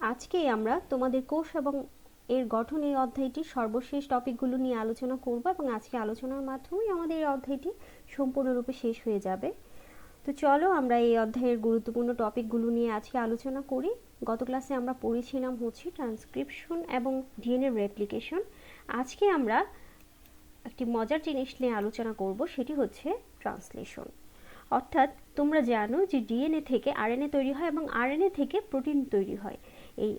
আজকে আমরা তোমাদের কোষ এবং এর গঠন এই অধ্যায়টির সর্বশেষ টপিকগুলো নিয়ে আলোচনা করব এবং আজকে আলোচনার মাধ্যমেই আমাদের এই অধ্যায়টি সম্পূর্ণরূপে শেষ হয়ে যাবে। তো চলো আমরা এই অধ্যায়ের গুরুত্বপূর্ণ টপিকগুলো নিয়ে আজকে আলোচনা করি। গত ক্লাসে আমরা পড়েছিলাম হচ্ছে ট্রান্সক্রিপশন এবং ডিএনএ রেপ্লিকেশন। আজকে আমরা একটি মজার জিনিস নিয়ে আলোচনা করব, সেটি হচ্ছে ট্রান্সলেশন। অর্থাৎ তোমরা জানো যে ডিএনএ থেকে আরএনএ তৈরি হয় এবং আরএনএ থেকে প্রোটিন তৈরি হয়। এই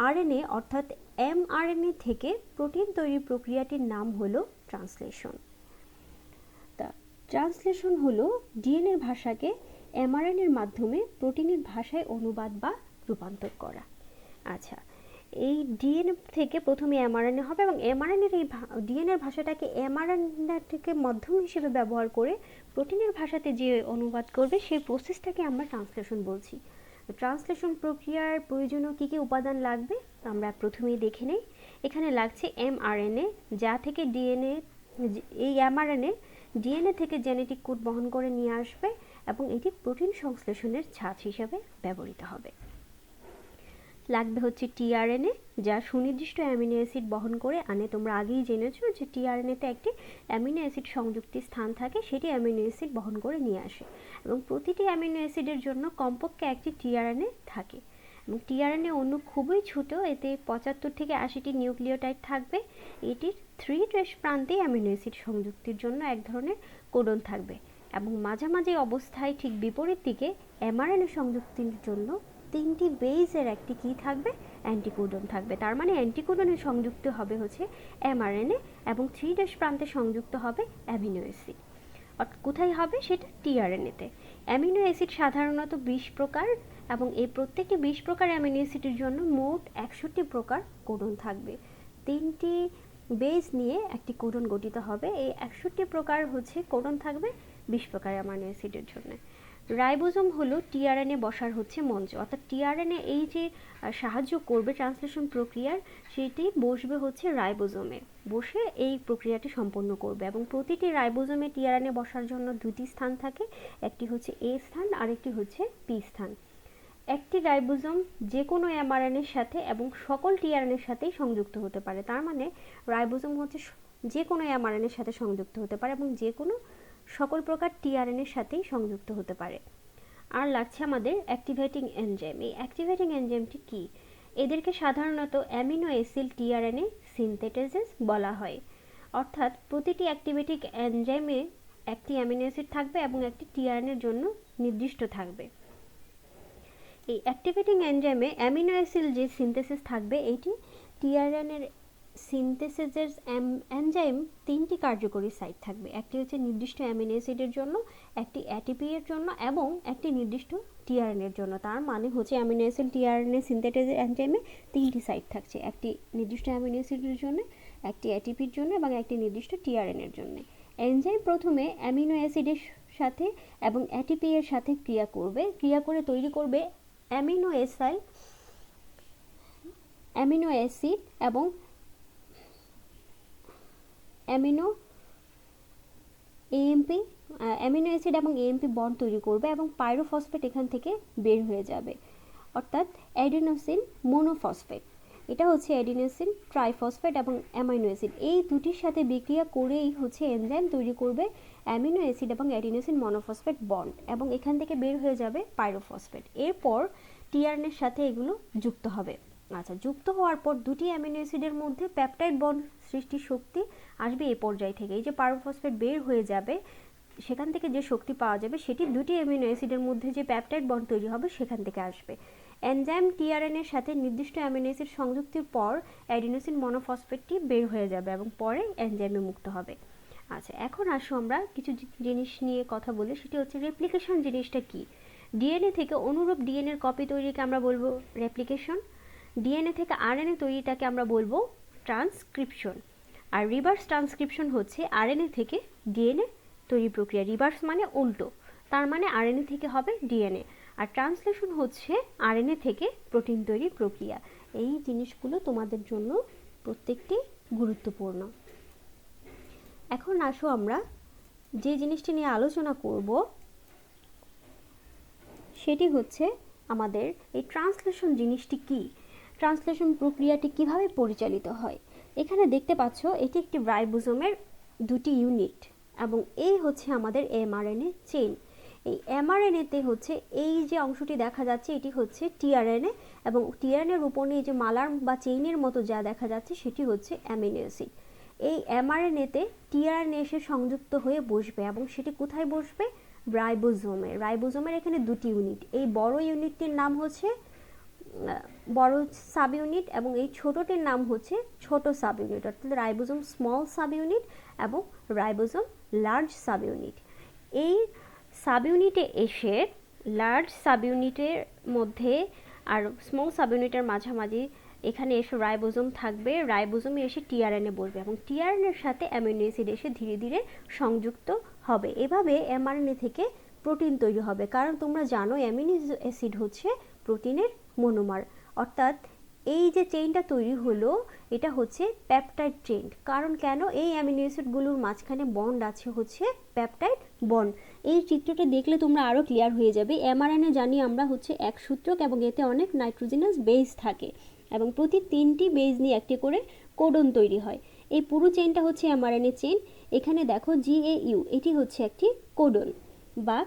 আরএনএ অর্থাৎ এমআরএনএ থেকে প্রোটিন তৈরির প্রক্রিয়াটির নাম হলো ট্রান্সলেশন। তা ট্রান্সলেশন হলো ডিএনএর ভাষাকে এমআরএনএর মাধ্যমে প্রোটিনের ভাষায় অনুবাদ বা রূপান্তর করা। আচ্ছা, এই ডিএনএ থেকে প্রথমে এমআরএনএ হবে এবং এমআরএনএর এই ডিএনএর ভাষাটাকে এমআরএনএকে মাধ্যম হিসেবে ব্যবহার করে প্রোটিনের ভাষাতে যে অনুবাদ করবে সেই প্রসেসটাকে আমরা ট্রান্সলেশন বলছি। ট্রান্সলেশন প্রক্রিয়ার প্রয়োজনীয় কী কী উপাদান লাগবে আমরা প্রথমেই দেখে নেই। এখানে লাগছে এমআরএনএ, যা থেকে ডিএনএ, এই এমআরএনএ ডিএনএ থেকে জেনেটিক কোড বহন করে নিয়ে আসবে এবং এটি প্রোটিন সংশ্লেষণের ছাঁচ হিসেবে ব্যবহৃত হবে। লাগবে হচ্ছে টিআরএনএ, যা সুনির্দিষ্ট অ্যামিনো অ্যাসিড বহন করে আনে। তোমরা আগেই জেনেছো যে টিআরএনএতে একটি অ্যামিনো অ্যাসিড সংযুক্তির স্থান থাকে, সেটি অ্যামিনো অ্যাসিড বহন করে নিয়ে আসে এবং প্রতিটি অ্যামিনো অ্যাসিডের জন্য কমপক্ষে একটি টিআরএনএ থাকে এবং টিআরএনএ অণু খুবই ছোট, এতে 75 থেকে 80টি নিউক্লিওটাইড থাকবে। এটির 3' প্রান্তে অ্যামিনো অ্যাসিড সংযুক্তির জন্য এক ধরনের কোডন থাকবে এবং মাঝামাঝি অবস্থায় ঠিক বিপরীত দিকে এমআরএনএ সংযুক্তির জন্য 3টি বেইজের একটি কি থাকবে, অ্যান্টিকোডন থাকবে। তার মানে অ্যান্টিকোডনে সংযুক্ত হবে হচ্ছে এমআরএনএ এবং 3' প্রান্তে সংযুক্ত হবে অ্যামিনো অ্যাসিড। কোথায় হবে সেটা টিআরএনএতে। অ্যামিনো অ্যাসিড সাধারণত 20 প্রকার এবং এই প্রত্যেকটি 20 প্রকার অ্যামিনো অ্যাসিডের জন্য মোট 61 প্রকার কোডন থাকবে। 3টি বেস নিয়ে একটি কোডন গঠিত হবে। এই 61 প্রকার হচ্ছে কোডন থাকবে 20 প্রকার অ্যামিনো অ্যাসিডের জন্য। রাইবোজোম হলো টিআরএনএ বসার হচ্ছে মঞ্চ, অর্থাৎ টিআরএনএ এই যে সাহায্য করবে ট্রান্সলেশন প্রক্রিয়ার, সেটি বসবে হচ্ছে রাইবোজোমে, বসে এই প্রক্রিয়াটি সম্পন্ন করবে এবং প্রতিটি রাইবোজোমে টিআরএনএ বসার জন্য দুটি স্থান থাকে, একটি হচ্ছে এ স্থান আর একটি হচ্ছে পি স্থান। একটি রাইবোজোম যে কোনো এমআরএনএর সাথে এবং সকল টিআরএনএর সাথেই সংযুক্ত হতে পারে। তার মানে রাইবোজোম হচ্ছে যে কোনো এমআরএনএর সাথে সংযুক্ত হতে পারে এবং যে কোনো সকল প্রকার টিআরএনএর সাথেই সংযুক্ত হতে পারে। আর লাগছে আমাদের অ্যাক্টিভেটিং এনজাইম। এই অ্যাক্টিভেটিং এনজাইমটি কি? এদেরকে সাধারণত অ্যামিনো অ্যাসিড টিআরএনএ সিনথেটেসেস বলা হয়। অর্থাৎ প্রতিটি অ্যাক্টিভেটিং এনজাইমে একটি অ্যামিনো অ্যাসিড থাকবে এবং একটি টিআরএনএর জন্য নির্দিষ্ট থাকবে। এই অ্যাক্টিভেটিং এনজাইমে অ্যামিনো অ্যাসিড যে সিনথেসিস থাকবে, এটি টিআরএনএর সিনথেসিসের এনজাইম 3টি কার্যকরী সাইট থাকবে। একটি হচ্ছে নির্দিষ্ট অ্যামিনো অ্যাসিডের জন্য, একটি এটিপি এর জন্য এবং একটি নির্দিষ্ট টিআরএনএর জন্য। তার মানে হচ্ছে অ্যামিনো অ্যাসিড টিআরএনএ সিনথেটেজ এনজাইমে 3টি সাইট থাকছে, একটি নির্দিষ্ট অ্যামিনো অ্যাসিডের জন্য, একটি এটিপির জন্য এবং একটি নির্দিষ্ট টিআরএনএর জন্য। এনজাইম প্রথমে অ্যামিনো অ্যাসিডের সাথে এবং এটিপি এর সাথে ক্রিয়া করে তৈরি করবে অ্যামিনো অ্যাসিড এবং অ্যামিনো অ্যাসিড এবং এএমপি বন্ড তৈরি করবে এবং পাইরোফসফেট এখান থেকে বের হয়ে যাবে, অর্থাৎ অ্যাডিনোসিন মোনোফসফেট। এটা হচ্ছে অ্যাডিনোসিন ট্রাইফসফেট এবং অ্যামাইনো অ্যাসিড, এই দুটির সাথে বিক্রিয়া করেই হচ্ছে এনজাইম তৈরি করবে অ্যামিনো অ্যাসিড এবং অ্যাডিনোসিন মনোফসফেট বন্ড এবং এখান থেকে বের হয়ে যাবে পাইরোফসফেট। এরপর টিআরএনএর সাথে এগুলো যুক্ত হবে। আচ্ছা, যুক্ত হওয়ার পর দুটি অ্যামিনো অ্যাসিডের মধ্যে পেপটাইড বন্ড সৃষ্টির শক্তি আসবে এই পর্যায় থেকে। এই যে পাইরোফসফেট বের হয়ে যাবে, সেখান থেকে যে শক্তি পাওয়া যাবে সেটি দুটি অ্যামিনো অ্যাসিডের মধ্যে যে পেপটাইড বন্ড তৈরি হবে সেখান থেকে আসবে। এনজাইম টিআরএনএর সাথে নির্দিষ্ট অ্যামিনো অ্যাসিড সংযুক্তির পর অ্যাডিনোসিন মনোফসফেটটি বের হয়ে যাবে এবং পরে এনজাইমে মুক্ত হবে। আচ্ছা, এখন আসো আমরা কিছু জিনিস নিয়ে কথা বলি, সেটি হচ্ছে রেপ্লিকেশন জিনিসটা কি। ডিএনএ থেকে অনুরূপ ডিএনএর কপি তৈরিকে আমরা বলবো রেপ্লিকেশন। ডিএনএ থেকে আরএনএ তৈরিটাকে আমরা বলবো ট্রান্সক্রিপশন। আর রিভার্স ট্রান্সক্রিপশন হচ্ছে আরএনএ থেকে ডিএনএ তৈরি প্রক্রিয়া। রিভার্স মানে উল্টো, তার মানে আরএনএ থেকে হবে ডিএনএ। আর ট্রান্সলেশন হচ্ছে আরএনএ থেকে প্রোটিন তৈরি প্রক্রিয়া। এই জিনিসগুলো তোমাদের জন্য প্রত্যেকটি গুরুত্বপূর্ণ। এখন আসো আমরা যে জিনিসটি নিয়ে আলোচনা করব সেটি হচ্ছে আমাদের এই ট্রান্সলেশন জিনিসটি কি। ট্রান্সলেশন প্রক্রিয়াটি কিভাবে পরিচালিত হয়। এখানে দেখতে পাচ্ছ এটি একটি রাইবোজোমের দুটি ইউনিট এবং এই হচ্ছে আমাদের এমআরএনএ চেইন। এই এমআরএনএতে হচ্ছে এই যে অংশটি দেখা যাচ্ছে এটি হচ্ছে টিআরএনএ এবং টিআরএনএর উপরে এই যে মালার বা চেইনের মতো যা দেখা যাচ্ছে সেটি হচ্ছে অ্যামিনো অ্যাসিড। এই এমআরএনএতে টিআরএনএ এসে সংযুক্ত হয়ে বসবে এবং সেটি কোথায় বসবে? রাইবোজোমে। রাইবোজোমের এখানে দুটি ইউনিট, এই বড় ইউনিটটির নাম হচ্ছে বড় সাব ইউনিট এবং এই ছোটটির নাম হচ্ছে ছোট সাব ইউনিট, অর্থাৎ রাইবোজোম স্মল সাব ইউনিট এবং রাইবোজোম লার্জ সাব ইউনিট। এই সাব ইউনিটে এসে লার্জ সাব ইউনিটের মধ্যে আর স্মল সাব ইউনিটের মাঝামাঝি এখানে এসে রাইবোজোম থাকবে, রাইবোজোমে এসে টিআরএনএ বসবে এবং টিআরএনএর সাথে অ্যামিনো অ্যাসিড এসে ধীরে ধীরে সংযুক্ত হবে। এভাবে এমআরএনএ থেকে প্রোটিন তৈরি হবে, কারণ তোমরা জানো অ্যামিনো অ্যাসিড হচ্ছে প্রোটিনের মনোমার। অর্থাৎ এই যে চেইনটা তৈরি হলো এটা হচ্ছে পেপটাইড চেইন। কারণ কেন? এই অ্যামিনো অ্যাসিডগুলোর মাঝখানে বন্ড আছে হচ্ছে পেপটাইড বন্ড। এই চিত্রটা দেখলে তোমরা আরও ক্লিয়ার হয়ে যাবে। এমআরএনএ জানি আমরা হচ্ছে এক সূত্রক এবং এতে অনেক নাইট্রোজেনাস বেস থাকে এবং প্রতি 3টি বেস নিয়ে একটি করে কোডন তৈরি হয়। এই পুরো চেইনটা হচ্ছে এমআরএনএ চেইন। এখানে দেখো GAU এটি হচ্ছে একটি কোডন বা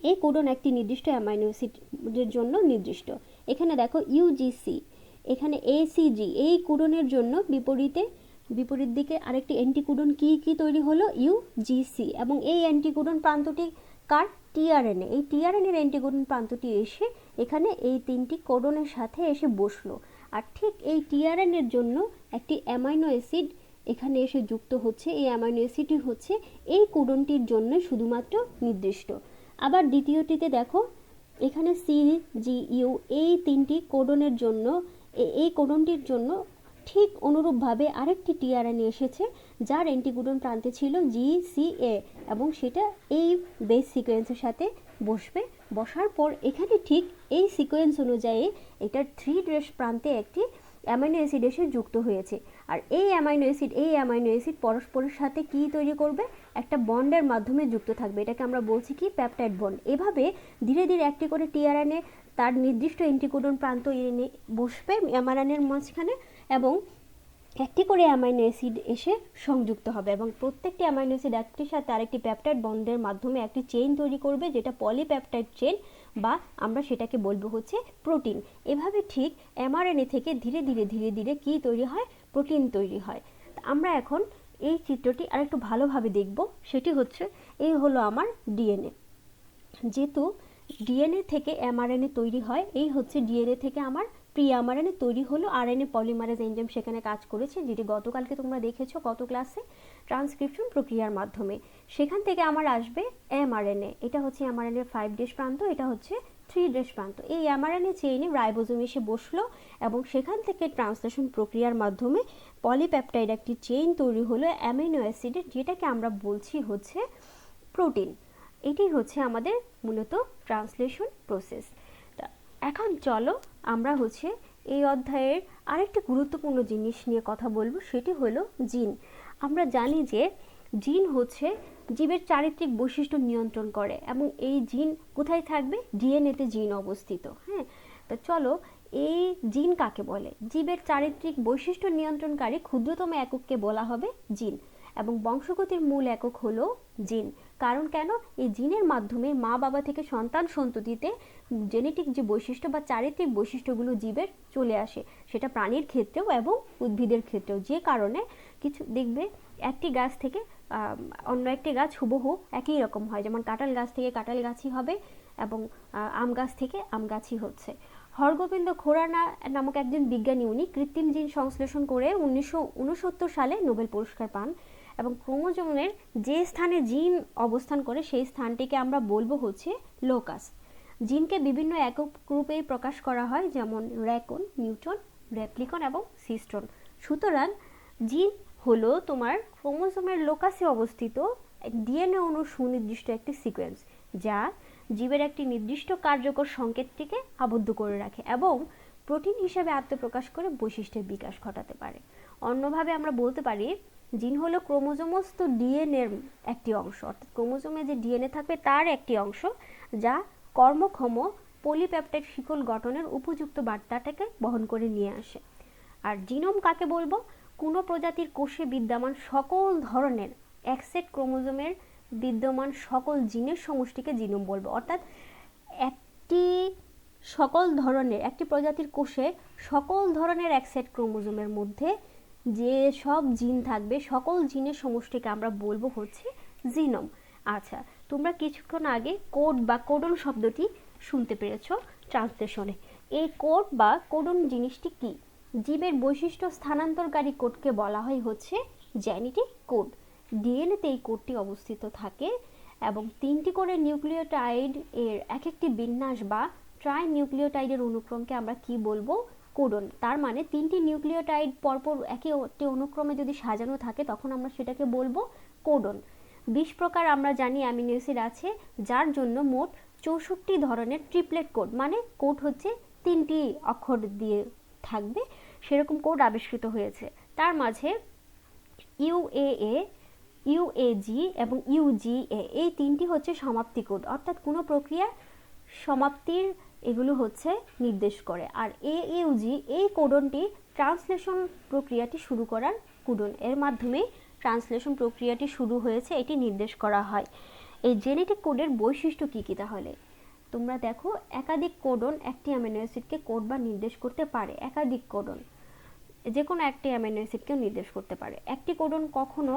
এই কোডন একটি নির্দিষ্ট অ্যামাইনো অ্যাসিডের জন্য নির্দিষ্ট। এখানে দেখো UGC, এখানে ACG, এই কোডনের জন্য বিপরীত দিকে আরেকটি অ্যান্টিকোডন কি তৈরি হলো? UGC এবং এই অ্যান্টিকোডন প্রান্তটি কার? টিআরএনএ। এই টিআরএনএর অ্যান্টিকোডন প্রান্তটি এসে এখানে এই 3টি কোডনের সাথে এসে বসলো। আর ঠিক এই টিআরএনএর জন্য একটি অ্যামাইনো অ্যাসিড এখানে এসে যুক্ত হচ্ছে। এই অ্যামাইনো অ্যাসিডটি হচ্ছে এই কোডনটির জন্য শুধুমাত্র নির্দিষ্ট। আবার দ্বিতীয়টিতে দেখো এখানে CGU, এই 3টি কোডনের জন্য এই কোডনটির জন্য ঠিক অনুরূপভাবে আরেকটি টিআরএনএ এসেছে যার অ্যান্টিকোডন প্রান্তে ছিল GCA এবং সেটা এই বেস সিকোয়েন্সের সাথে বসবে। বসার পর এখানে ঠিক এই সিকোয়েন্স অনুযায়ী এটার 3' প্রান্তে একটি অ্যামাইনো অ্যাসিড এসে যুক্ত হয়েছে। আর এই অ্যামাইনো অ্যাসিড পরস্পরের সাথে কি তৈরি করবে? একটা বন্ডের মাধ্যমে যুক্ত থাকবে। এটাকে আমরা বলছি কি? Peptide bond. এভাবে ধীরে ধীরে একটি করে টিআরএনএ তার নির্দিষ্ট অ্যান্টিকোডন প্রান্ত এনে বসবে এমআরএনএর মাঝখানে এবং একটি করে অ্যামাইনো অ্যাসিড এসে সংযুক্ত হবে এবং প্রত্যেকটি অ্যামাইনো অ্যাসিড একটির সাথে আরেকটি পেপটাইড বন্ডের মাধ্যমে একটি চেইন তৈরি করবে, যেটা পলিপেপটাইড চেইন বা আমরা সেটাকে বলবো হচ্ছে প্রোটিন। এভাবে ঠিক এমআরএনএ থেকে ধীরে ধীরে কি তৈরি হয়? প্রোটিন তৈরি হয়। আমরা এখন এই চিত্রটি আরেকটু ভালোভাবে দেখব। সেটি হচ্ছে এই হলো আমার ডিএনএ। যেহেতু ডিএনএ থেকে এমআরএনএ তৈরি হয়, এই হচ্ছে ডিএনএ থেকে আমার প্রি এমআরএনএ তৈরি হলো। আরএনএ পলিমারেজ এনজাইম সেখানে কাজ করেছে, যেটি গতকালকে তোমরা দেখেছো গত ক্লাসে ট্রান্সক্রিপশন প্রক্রিয়ার মাধ্যমে। সেখান থেকে আমার আসবে এমআরএনএ। এটা হচ্ছে এমআরএনএ 5' প্রান্ত, এটা হচ্ছে 3' প্রান্ত। এই এমআরএনএ চেইনে রাইবোজোম এসে বসলো এবং সেখান থেকে ট্রান্সলেশন প্রক্রিয়ার মাধ্যমে পলিপেপটাইড একটি চেইন তৈরি হলো অ্যামিনো অ্যাসিডের, যেটাকে আমরা বলছি হচ্ছে প্রোটিন। এটি হচ্ছে আমাদের মূলত ট্রান্সলেশন প্রসেস। এখন চলো আমরা হচ্ছে এই অধ্যায়ের আরেকটি গুরুত্বপূর্ণ জিনিস নিয়ে কথা বলবো, সেটি হলো জিন। আমরা জানি যে জিন হচ্ছে জীবের চারিত্রিক বৈশিষ্ট্য নিয়ন্ত্রণ করে এবং এই জিন কোথায় থাকবে? ডিএনএতে জিন অবস্থিত। হ্যাঁ, তো চলো এই জিন কাকে বলে? জীবের চারিত্রিক বৈশিষ্ট্য নিয়ন্ত্রণকারী ক্ষুদ্রতম একককে বলা হবে জিন এবং বংশগতির মূল একক হলো জিন। কারণ কেন? এই জিনের মাধ্যমে মা বাবা থেকে সন্তান সন্ততিতে জেনেটিক যে বৈশিষ্ট্য বা চারিত্রিক বৈশিষ্ট্যগুলো জীবের চলে আসে, সেটা প্রাণীর ক্ষেত্রেও এবং উদ্ভিদের ক্ষেত্রেও। যে কারণে কিছু দেখবে একটি গাছ থেকে অন্য একটি গাছ হুবহু একই রকম হয়, যেমন কাঁঠাল গাছ থেকে কাঁঠাল গাছই হবে এবং আম গাছ থেকে আম গাছই হচ্ছে। হরগোবিন্দ খোরানা নামক একজন বিজ্ঞানী, উনি কৃত্রিম জিন সংশ্লেষণ করে 1969 সালে নোবেল পুরস্কার পান এবং ক্রোমোজোমের যে স্থানে জিন অবস্থান করে সেই স্থানটিকে আমরা বলবো হচ্ছে লোকাস। জিনকে বিভিন্ন একক গ্রুপে প্রকাশ করা হয়, যেমন র্যাকন, নিউটন, রেপ্লিকন এবং সিস্টন। সুতরাং জিন হলো তোমার ক্রোমোজোমের লোকাসে অবস্থিত ডিএনএ অণুর সুনির্দিষ্ট একটি সিকোয়েন্স, যা জীবের একটি নির্দিষ্ট কার্যকর সংকেতটিকে আবদ্ধ করে রাখে এবং প্রোটিন হিসেবে আত্মপ্রকাশ করে বৈশিষ্ট্যের বিকাশ ঘটাতে পারে। অন্যভাবে আমরা বলতে পারি জিন হলো ক্রোমোজোমস্থ ডিএনএর একটি অংশ, অর্থাৎ ক্রোমোজোমে যে ডিএনএ থাকবে তার একটি অংশ, যা কর্মক্ষম পলিপেপটাইড শিকল গঠনের উপযুক্ত বার্তাটাকে বহন করে নিয়ে আসে। আর জিনোম কাকে বলবো? কোনো প্রজাতির কোষে বিদ্যমান সকল ধরনের এক সেট ক্রোমোজোমের বিদ্যমান সকল জিনের সমষ্টিকে জিনোম বলবো। অর্থাৎ একটি প্রজাতির কোষে সকল ধরনের এক সেট ক্রোমোজোমের মধ্যে যে সব জিন থাকবে সকল জিনের সমষ্টিকে আমরা বলবো হচ্ছে জিনোম। আচ্ছা, তোমরা কিছুক্ষণ আগে কোড বা কোডন শব্দটি শুনতে পেরেছো ট্রান্সলেশনে। এই কোড বা কোডন জিনিসটি কি? জীবের বৈশিষ্ট্য স্থানান্তরকারী কোডকে বলা হয় হচ্ছে জেনেটিক কোড। ডিএনএতে এই কোডটি অবস্থিত থাকে এবং 3টি করে নিউক্লিওটাইড এর এক একটি বিন্যাস বা ট্রাই নিউক্লিওটাইডের অনুক্রমকে আমরা কি বলবো? কোডন। তার মানে 3টি নিউক্লিওটাইড পরপর একটি অনুক্রমে যদি সাজানো থাকে তখন আমরা সেটাকে বলবো কোডন। 20 প্রকার আমরা জানি অ্যামিনো অ্যাসিড আছে, যার জন্য মোট 64 ধরনের ট্রিপলেট কোড, মানে কোড হচ্ছে 3টি অক্ষর দিয়ে থাকবে, সেরকম কোড আবিষ্কৃত হয়েছে। তার মাঝে ইউএএ, ইউএজি এবং ইউজিএ এই 3টি হচ্ছে সমাপ্তি কোড, অর্থাৎ কোনো প্রক্রিয়ার সমাপ্তির এগুলো হচ্ছে নির্দেশ করে। আর এইউজি এই কোডনটি ট্রান্সলেশন প্রক্রিয়াটি শুরু করার কোডন, এর মাধ্যমে ট্রান্সলেশন প্রক্রিয়াটি শুরু হয়েছে, এটি নির্দেশ করা হয়। এই জেনেটিক কোডের বৈশিষ্ট্য কী কী তাহলে তোমরা দেখো? একাধিক কোডন একটি অ্যামিনো অ্যাসিডকে কোড বা নির্দেশ করতে পারে। একাধিক কোডন যে কোনো একটি অ্যামিনো অ্যাসিডকেও নির্দেশ করতে পারে। একটি কোডন কখনো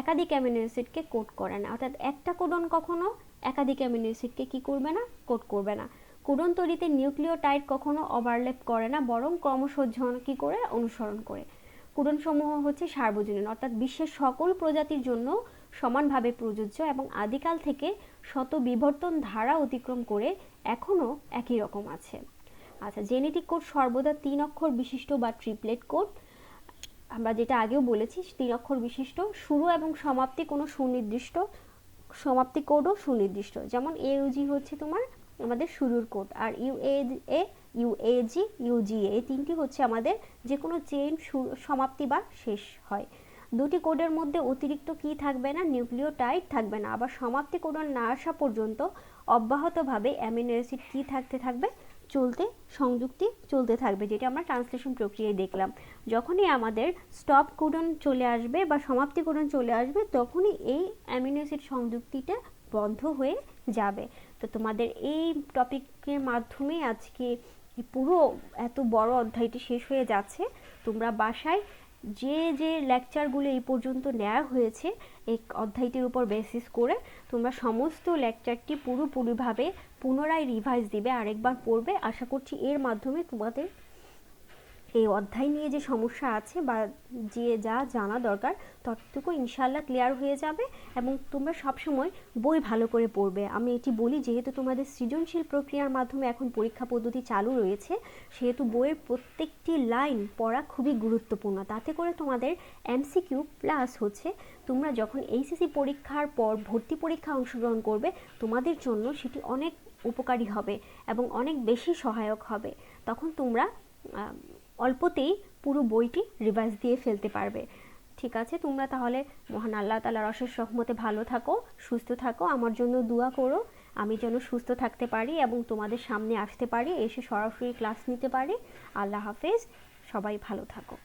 একাধিক অ্যামিনো অ্যাসিডকে কোড করে না, অর্থাৎ একটা কোডন কখনো একাধিক অ্যামিনো অ্যাসিডকে কি করবে না? কোড করবে না। কোডন তৈরিতে নিউক্লিওটাইড কখনো ওভারল্যাপ করে না, বরং ক্রমসজ্জন কি করে? অনুসরণ করে। কোডন সমূহ হচ্ছে সার্বজনীন, অর্থাৎ বিশ্বের সকল প্রজাতির জন্য সমানভাবে প্রযোজ্য এবং আদিকাল থেকে শত বিবর্তন ধারা অতিক্রম করে এখনও একই রকম আছে। আচ্ছা, জেনেটিক কোড সর্বদা 3 অক্ষর বিশিষ্ট বা ট্রিপলেট কোড। আমরা যেটা আগেও বলেছি 3 অক্ষর বিশিষ্ট, শুরু এবং সমাপ্তি কোনো সুনির্দিষ্ট, সমাপ্তি কোডও সুনির্দিষ্ট। যেমন ইউজি হচ্ছে তোমার আমাদের শুরুর কোড, আর ইউএএ, ইউএজি, ইউজিএ এই 3টি হচ্ছে আমাদের যে কোনো চেইন সমাপ্তি বা শেষ হয়। 2টি কোডের মধ্যে অতিরিক্ত কি থাকবে না? নিউক্লিওটাইড থাকবে না। আবার সমাপ্তি কোডন না আসা পর্যন্ত অব্যাহতভাবে অ্যামিনো অ্যাসিড কি থাকবে? সংযুক্তি চলতে থাকবে, যেটা আমরা ট্রান্সলেশন প্রক্রিয়ায় দেখলাম। যখনই আমাদের স্টপ কোডন চলে আসবে বা সমাপ্তি কোডন চলে আসবে, তখনই এই অ্যামিনো অ্যাসিড সংযুক্তিটা বন্ধ হয়ে যাবে। তো তোমাদের এই টপিকের মাধ্যমে আজকে পুরো এত বড় অধ্যায়টি শেষ হয়ে যাচ্ছে। তোমরা বাসায় যে লেকচারগুলো এই পর্যন্ত নেওয়া হয়েছে এই অধ্যায়টির উপর বেসিস করে তোমরা সমস্ত লেকচারটি পুরোপুরিভাবে পুনরায় রিভাইজ দিবে, আরেকবার পড়বে। আশা করছি এর মাধ্যমে তোমাদের এই অধ্যায় নিয়ে যে সমস্যা আছে বা যে যা জানা দরকার ততটুকু ইনশাআল্লাহ ক্লিয়ার হয়ে যাবে এবং তোমরা সবসময় বই ভালো করে পড়বে। আমি এটি বলি, যেহেতু তোমাদের সৃজনশীল প্রক্রিয়ার মাধ্যমে এখন পরীক্ষা পদ্ধতি চালু রয়েছে, সেহেতু বইয়ের প্রত্যেকটি লাইন পড়া খুবই গুরুত্বপূর্ণ। তাতে করে তোমাদের এমসিকিউ প্লাস হচ্ছে তোমরা যখন এইচএসসি পরীক্ষার পর ভর্তি পরীক্ষা অংশগ্রহণ করবে, তোমাদের জন্য সেটি অনেক উপকারী হবে এবং অনেক বেশি সহায়ক হবে। তখন তোমরা অল্পতেই পুরো বইটি রিভাইজ দিয়ে ফেলতে পারবে। ঠিক আছে, তোমরা তাহলে মহান আল্লাহ তাআলার অশেষ রহমতে ভালো থাকো, সুস্থ থাকো। আমার জন্য দোয়া করো আমি যেন সুস্থ থাকতে পারি এবং তোমাদের সামনে আসতে পারি, এসে সরাসরি ক্লাস নিতে পারি। আল্লাহ হাফেজ, সবাই ভালো থাকো।